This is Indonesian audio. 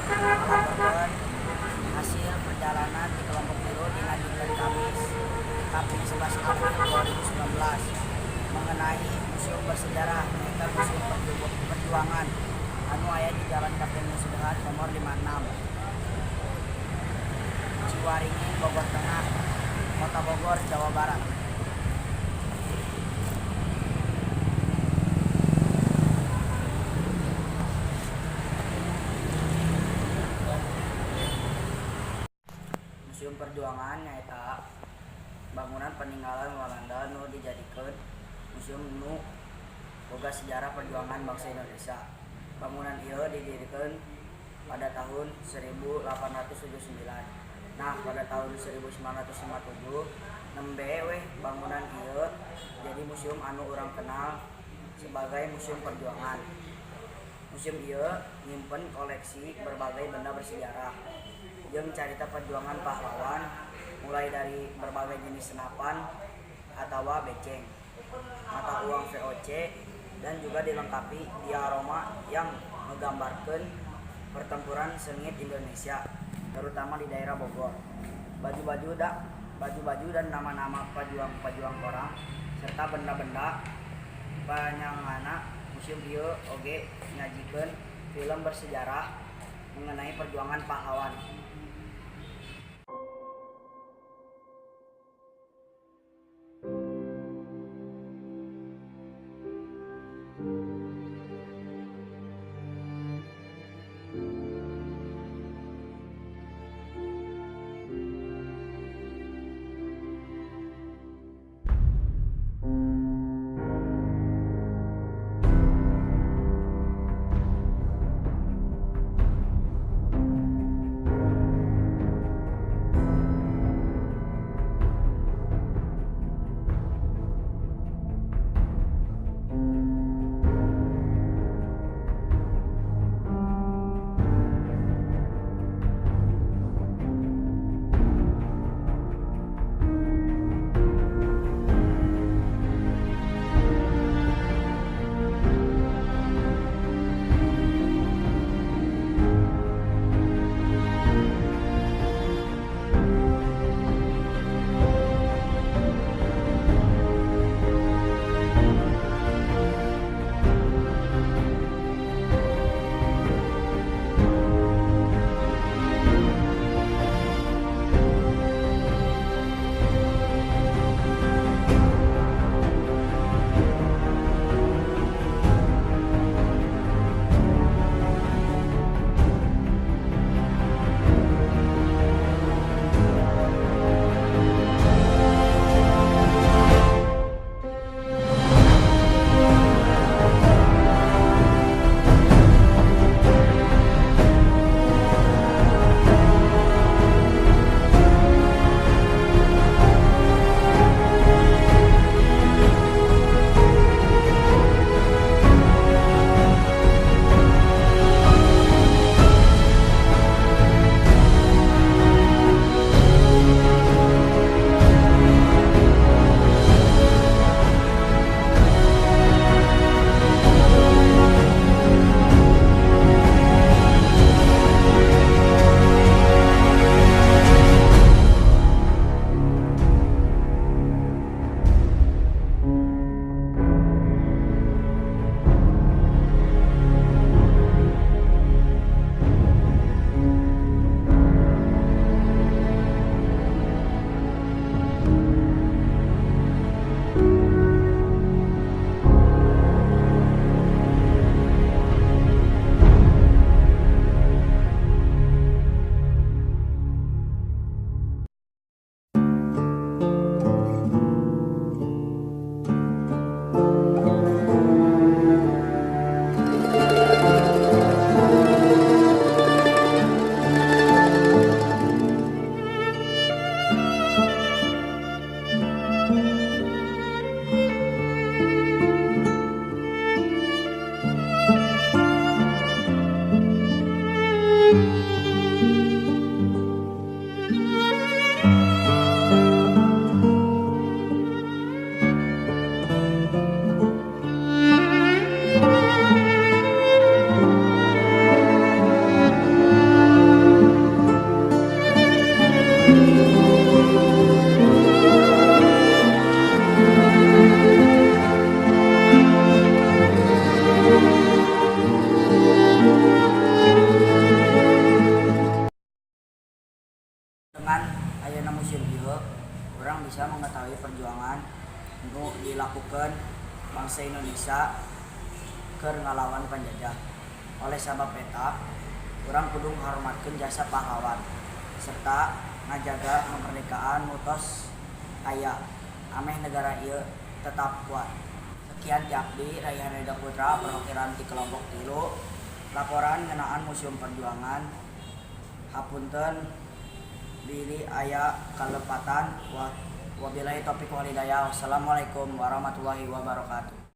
melaporkan hasil perjalanan di kelompok biru dilanjutkan Kamis 11 April 2019 mengenai museum bersejarah yaitu Museum Perjuangan anu aya di Jalan Kapten Sudahat nomor 56 Ciwaringin, Bogor Tengah, Kota Bogor, Jawa Barat. Museum Perjuangan nyaeta bangunan peninggalan Walanda nu dijadikeun museum nu boga sejarah perjuangan bangsa Indonesia. Bangunan ieu didirikan pada tahun 1879. Nah, pada tahun 1957 nembe weh bangunan ieu jadi museum anu urang kenal sebagai Museum Perjuangan. Museum ieu nyimpen koleksi berbagai benda bersejarah jeung carita perjuangan pahlawan mulai dari berbagai jenis senapan atau beceng, mata uang VOC, dan juga dilengkapi diorama yang menggambarkan pertempuran sengit Indonesia, terutama di daerah Bogor. Baju-baju dan nama-nama pejuang-pejuang orang serta benda-benda panyangana museum ieu oge nyajikeun film bersejarah mengenai perjuangan pahlawan. dilakukan bangsa Indonesia keur ngalawan penjajah. Oleh sabab eta, urang kudu ngahormatkeun jasa pahlawan serta ngajaga kemerdekaan mutos aya ameh negara ieu tetap kuat. Sekian ti abdi Raihan Eda Putra perwakilan ti kelompok 3 laporan ngeunaan Museum Perjuangan. Hapunten bilih aya kalepatan. Wabillahi taufiq wal hidayah. Wassalamualaikum warahmatullahi wabarakatuh.